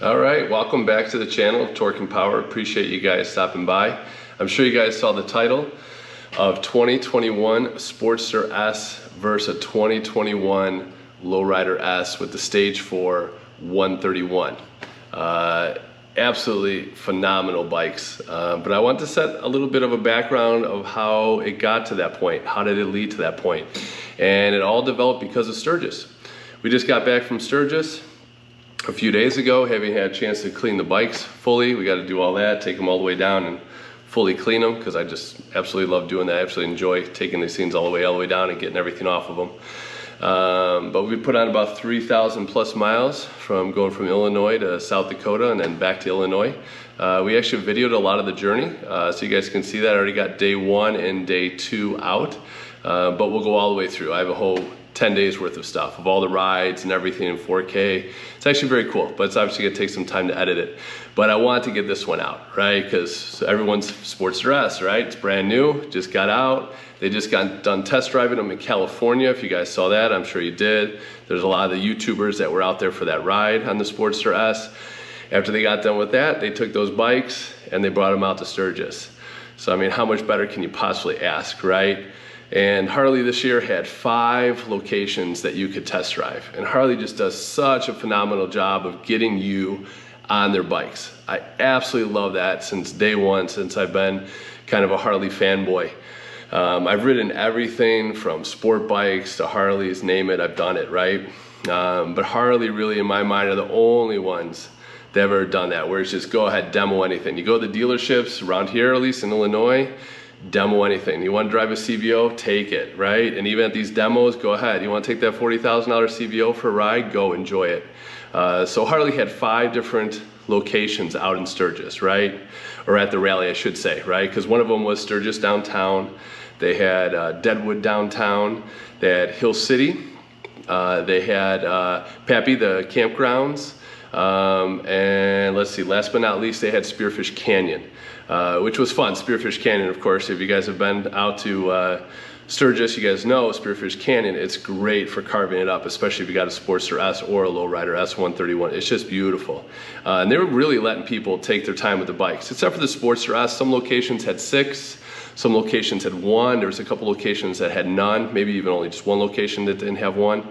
All right, welcome back to the channel of Torque and Power. Appreciate you guys stopping by. I'm sure you guys saw the title of 2021 Sportster S versus a 2021 Lowrider S with the Stage 4 131. Absolutely phenomenal bikes. But I want to set a little bit of a background of how it got to that point. How did it lead to that point? And it all developed because of Sturgis. We just got back from Sturgis a few days ago, having had a chance to clean the bikes fully. We got to do all that, take them all the way down and fully clean them, because I just absolutely love doing that. I absolutely enjoy taking these things all the way down and getting everything off of them. But we put on about 3,000 plus miles from going from Illinois to South Dakota and then back to Illinois. We actually videoed a lot of the journey, so you guys can see that. I already got day 1 and day 2 out, but we'll go all the way through. I have a whole 10 days worth of stuff of all the rides and everything in 4K. It's actually very cool, but it's obviously gonna take some time to edit it. But I wanted to get this one out, right? Because everyone's Sportster S, right? It's brand new, just got out. They just got done test driving them in California. If you guys saw that, I'm sure you did. There's a lot of the YouTubers that were out there for that ride on the Sportster S. After they got done with that, they took those bikes and they brought them out to Sturgis. So I mean, how much better can you possibly ask, right? And Harley this year had 5 locations that you could test drive. And Harley just does such a phenomenal job of getting you on their bikes. I absolutely love that since day 1, since I've been kind of a Harley fanboy. I've ridden everything from sport bikes to Harleys, name it, I've done it, right? But Harley really, in my mind, are the only ones that have ever done that, where it's just go ahead, demo anything. You go to the dealerships around here, at least in Illinois, demo anything. You want to drive a CVO, take it, right? And even at these demos, go ahead. You want to take that $40,000 CVO for a ride, go enjoy it. So Harley had 5 different locations out in Sturgis, right? Or at the rally, I should say, right? Because one of them was Sturgis downtown. They had Deadwood downtown. They had Hill City. They had Pappy, the campgrounds. And let's see, last but not least, they had Spearfish Canyon, which was fun. Spearfish Canyon, of course, if you guys have been out to Sturgis, you guys know Spearfish Canyon. It's great for carving it up, especially if you got a Sportster S or a Lowrider S131. It's just beautiful. And they were really letting people take their time with the bikes, except for the Sportster S. Some locations had 6, some locations had 1. There was a couple locations that had none, maybe even only just 1 location that didn't have 1.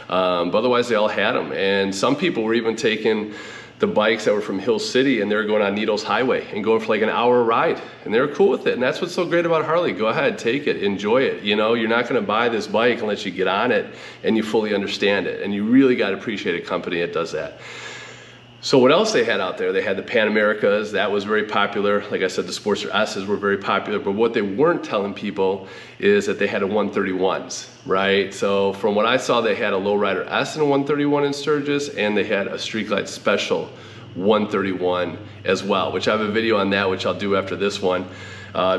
But otherwise, they all had them. And some people were even taking the bikes that were from Hill City and they were going on Needles Highway and going for like an hour ride, and they were cool with it. And that's what's so great about Harley. Go ahead, take it, enjoy it. You know, you're not gonna buy this bike unless you get on it and you fully understand it. And you really gotta appreciate a company that does that. So what else they had out there? They had the Pan Americas, that was very popular. Like I said, the Sportster S's were very popular, but what they weren't telling people is that they had a 131s, right? So from what I saw, they had a Lowrider S and a 131 in Sturgis, and they had a Street Glide Special 131 as well, which I have a video on that, which I'll do after this one,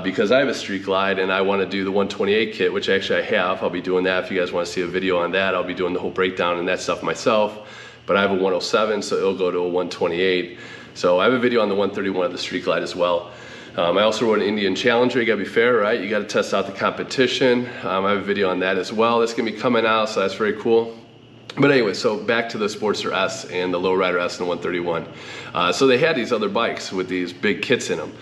because I have a Street Glide and I want to do the 128 kit, which actually I have. I'll be doing that. If you guys want to see a video on that, I'll be doing the whole breakdown and that stuff myself. But I have a 107, so it'll go to a 128. So I have a video on the 131 of the Street Glide as well. I also rode an Indian Challenger. You gotta be fair, right? You gotta test out the competition. I have a video on that as well. That's gonna be coming out, so that's very cool. But anyway, so back to the Sportster S and the Lowrider S and the 131. So they had these other bikes with these big kits in them.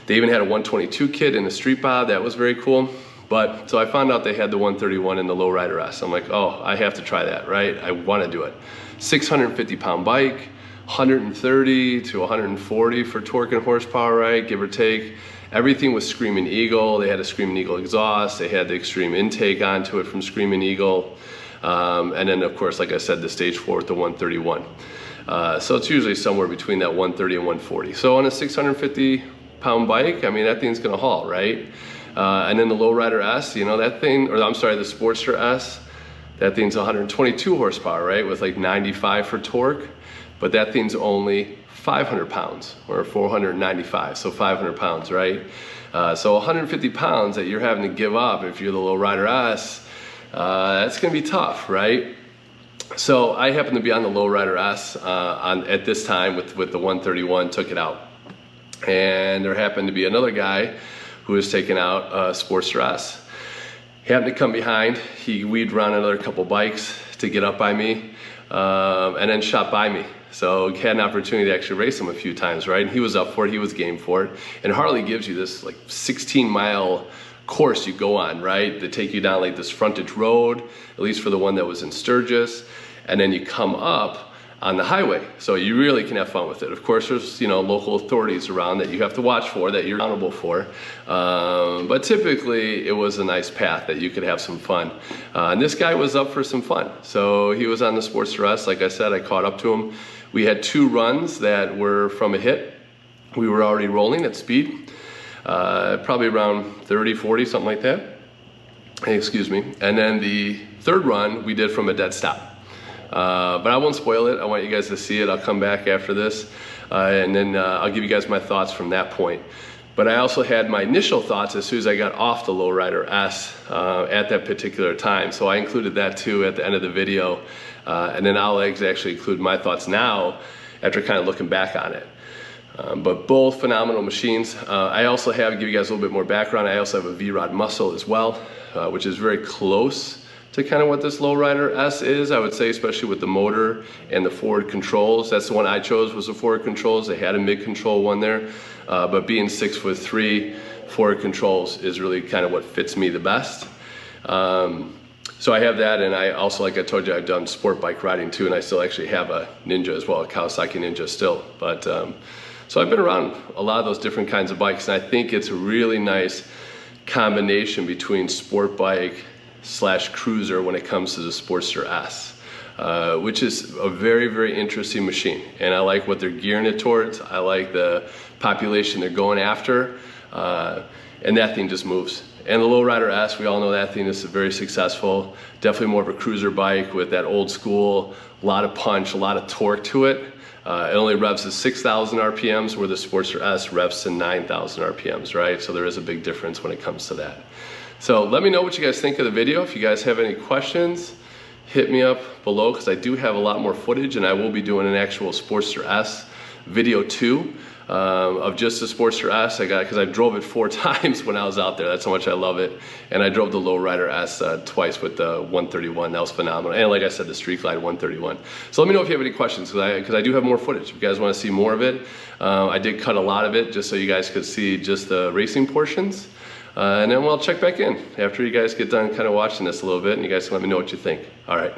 They even had a 122 kit in the Street Bob. That was very cool. But so I found out they had the 131 and the Lowrider S. I'm like, oh, I have to try that, right? I wanna do it. 650-pound bike, 130 to 140 for torque and horsepower, right, give or take. Everything was Screaming Eagle. They had a Screaming Eagle exhaust. They had the extreme intake onto it from Screaming Eagle. And then, of course, like I said, the Stage 4 with the 131. So it's usually somewhere between that 130 and 140. So on a 650-pound bike, I mean, that thing's gonna haul, right? And then the Lowrider S, you know, that thing, or I'm sorry, the Sportster S, that thing's 122 horsepower, right? With like 95 for torque, but that thing's only 500 pounds or 495, so 500 pounds, right? So 150 pounds that you're having to give up if you're the Lowrider S, that's gonna be tough, right? So I happened to be on the Lowrider S at this time with the 131, took it out. And there happened to be another guy who was taking out a Sportster S. He happened to come behind. He weaved around another couple bikes, to get up by me, and then shot by me. So had an opportunity to actually race him a few times, right? And he was up for it, he was game for it. And Harley gives you this like 16-mile course you go on, right? They take you down like this frontage road, at least for the one that was in Sturgis, and then you come up on the highway. So you really can have fun with it. Of course, there's, you know, local authorities around that you have to watch for, that you're accountable for. But typically it was a nice path that you could have some fun. And this guy was up for some fun. So he was on the Sportster S. Like I said, I caught up to him. We had 2 runs that were from a hit. We were already rolling at speed, probably around 30, 40, something like that. Excuse me. And then the 3rd run we did from a dead stop. But I won't spoil it. I want you guys to see it. I'll come back after this, and then I'll give you guys my thoughts from that point. But I also had my initial thoughts as soon as I got off the Lowrider S at that particular time. So I included that too at the end of the video. And then I'll actually include my thoughts now after kind of looking back on it. But both phenomenal machines. I also have, to give you guys a little bit more background, I also have a V-Rod muscle as well, which is very close to kind of what this Lowrider S is, I would say, especially with the motor and the forward controls. That's the one I chose, was the forward controls. They had a mid-control one there, but being 6'3", forward controls is really kind of what fits me the best. So I have that, and I also, like I told you, I've done sport bike riding too, and I still actually have a Ninja as well, a Kawasaki Ninja still. But so I've been around a lot of those different kinds of bikes, and I think it's a really nice combination between sport bike / cruiser when it comes to the Sportster S, which is a very, very interesting machine. And I like what they're gearing it towards. I like the population they're going after, and that thing just moves. And the Lowrider S, we all know that thing is very successful. Definitely more of a cruiser bike with that old school, a lot of punch, a lot of torque to it. It only revs to 6,000 RPMs, where the Sportster S revs to 9,000 RPMs, right? So there is a big difference when it comes to that. So let me know what you guys think of the video. If you guys have any questions, hit me up below, because I do have a lot more footage, and I will be doing an actual Sportster S video too, of just the Sportster S. Because I drove it 4 times when I was out there. That's how much I love it. And I drove the Lowrider S twice with the 131. That was phenomenal. And like I said, the Street Glide 131. So let me know if you have any questions, because I do have more footage. If you guys want to see more of it, I did cut a lot of it just so you guys could see just the racing portions. And then we'll check back in after you guys get done kind of watching this a little bit, and you guys can let me know what you think. All right.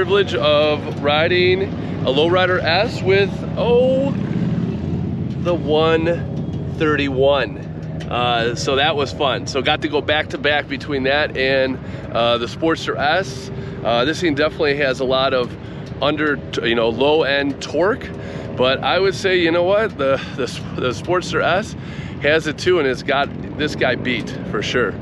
privilege of riding a lowrider S with, the 131. So that was fun. So got to go back to back between that and the Sportster S. This thing definitely has a lot of low end torque, but I would say, you know what, the Sportster S has it too, and it's got this guy beat for sure.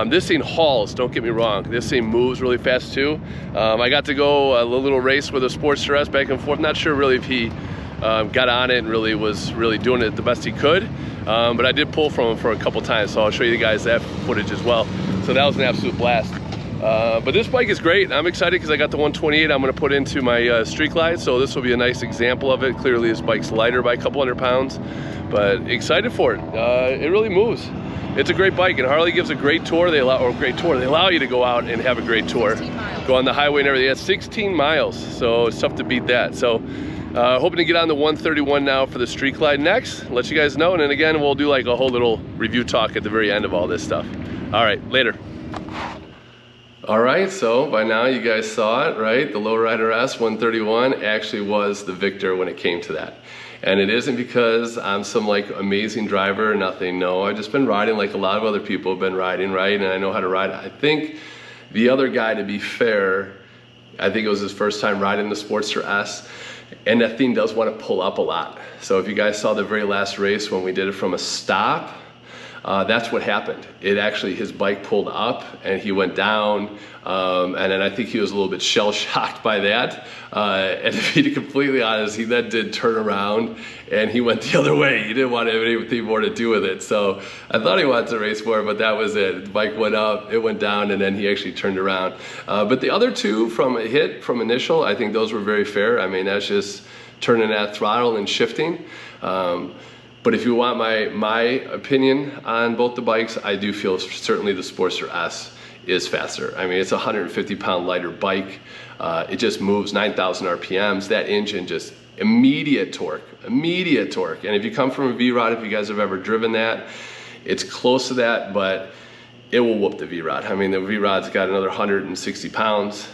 This thing hauls, don't get me wrong. This thing moves really fast too. I got to go a little race with a Sportster S back and forth. Not sure really if he got on it and really was doing it the best he could. But I did pull from him for a couple times, so I'll show you guys that footage as well. So that was an absolute blast. But this bike is great. I'm excited because I got the 128 I'm going to put into my Street Glide, so this will be a nice example of it. Clearly this bike's lighter by a couple hundred pounds, but excited for it. It really moves. It's a great bike, and Harley gives a great tour. They allow you to go out and have a great tour. Go on the highway and everything. It's 16 miles, so it's tough to beat that. So hoping to get on the 131 now for the Street Glide next. Let you guys know, and then again, we'll do like a whole little review talk at the very end of all this stuff. All right, later. All right, so by now you guys saw it, right? The Lowrider S 131 actually was the victor when it came to that. And it isn't because I'm some like amazing driver or nothing. No, I've just been riding like a lot of other people have been riding, right? And I know how to ride. I think the other guy, to be fair, I think it was his first time riding the Sportster S, and that thing does want to pull up a lot. So if you guys saw the very last race when we did it from a stop, that's what happened. His bike pulled up and he went down, and then I think he was a little bit shell-shocked by that. And to be completely honest, he then did turn around and he went the other way. He didn't want to have anything more to do with it. So I thought he wanted to race more, but that was it. The bike went up, it went down, and then he actually turned around. But the other two from initial, I think those were very fair. I mean, that's just turning that throttle and shifting. But if you want my opinion on both the bikes, I do feel certainly the Sportster S is faster. I mean, it's a 150-pound lighter bike. It just moves 9,000 RPMs. That engine just immediate torque. And if you come from a V-Rod, if you guys have ever driven that, it's close to that, but it will whoop the V-Rod. I mean, the V-Rod's got another 160 pounds.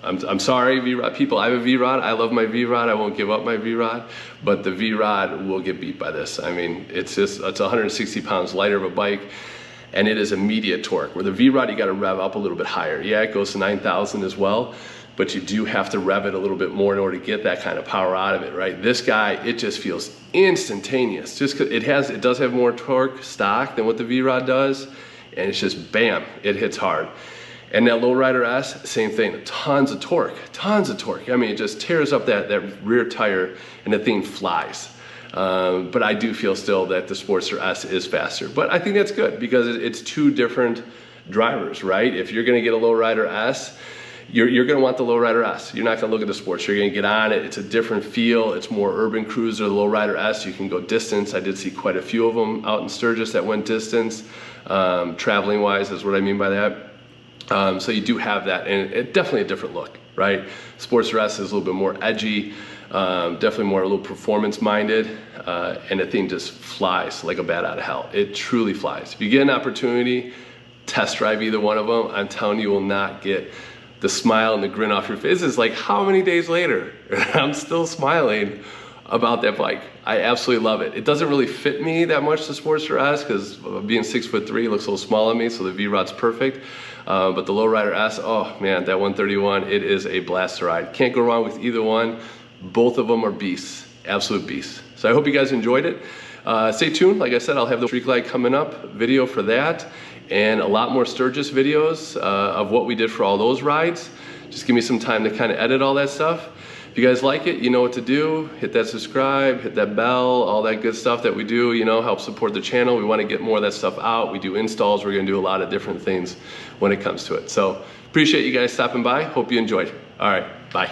I'm sorry, V-Rod people. I have a V-Rod. I love my V-Rod. I won't give up my V-Rod, but the V-Rod will get beat by this. I mean, it's 160 pounds lighter of a bike, and it is immediate torque. Where the V-Rod, you got to rev up a little bit higher. Yeah, it goes to 9,000 as well, but you do have to rev it a little bit more in order to get that kind of power out of it, right? This guy, it just feels instantaneous. Just 'cause it does have more torque stock than what the V-Rod does, and it's just bam, it hits hard. And that Lowrider S, same thing, tons of torque. I mean, it just tears up that rear tire and the thing flies. But I do feel still that the Sportster S is faster. But I think that's good because it's two different drivers, right? If you're gonna get a Lowrider S, you're gonna want the Lowrider S. You're not gonna look at the Sportster, you're gonna get on it. It's a different feel, it's more urban cruiser. The Lowrider S, you can go distance. I did see quite a few of them out in Sturgis that went distance. Traveling wise is what I mean by that. So you do have that, and it's definitely a different look, right? Sportster S is a little bit more edgy, definitely more a little performance minded, and the thing just flies like a bat out of hell. It truly flies. If you get an opportunity, test drive either one of them, I'm telling you will not get the smile and the grin off your face. It's like, how many days later? I'm still smiling about that bike. I absolutely love it. It doesn't really fit me that much, the Sportster S, because being 6'3", it looks a little small on me, so the V-Rod's perfect. But the Lowrider S, oh man, that 131, it is a blast to ride. Can't go wrong with either one. Both of them are beasts, absolute beasts. So I hope you guys enjoyed it. Stay tuned. Like I said, I'll have the Street Glide coming up, video for that, and a lot more Sturgis videos of what we did for all those rides. Just give me some time to kind of edit all that stuff. If you guys like it, you know what to do. Hit that subscribe, hit that bell, all that good stuff that we do, you know, help support the channel. We want to get more of that stuff out. We do installs. We're going to do a lot of different things when it comes to it. So appreciate you guys stopping by. Hope you enjoyed. All right, bye.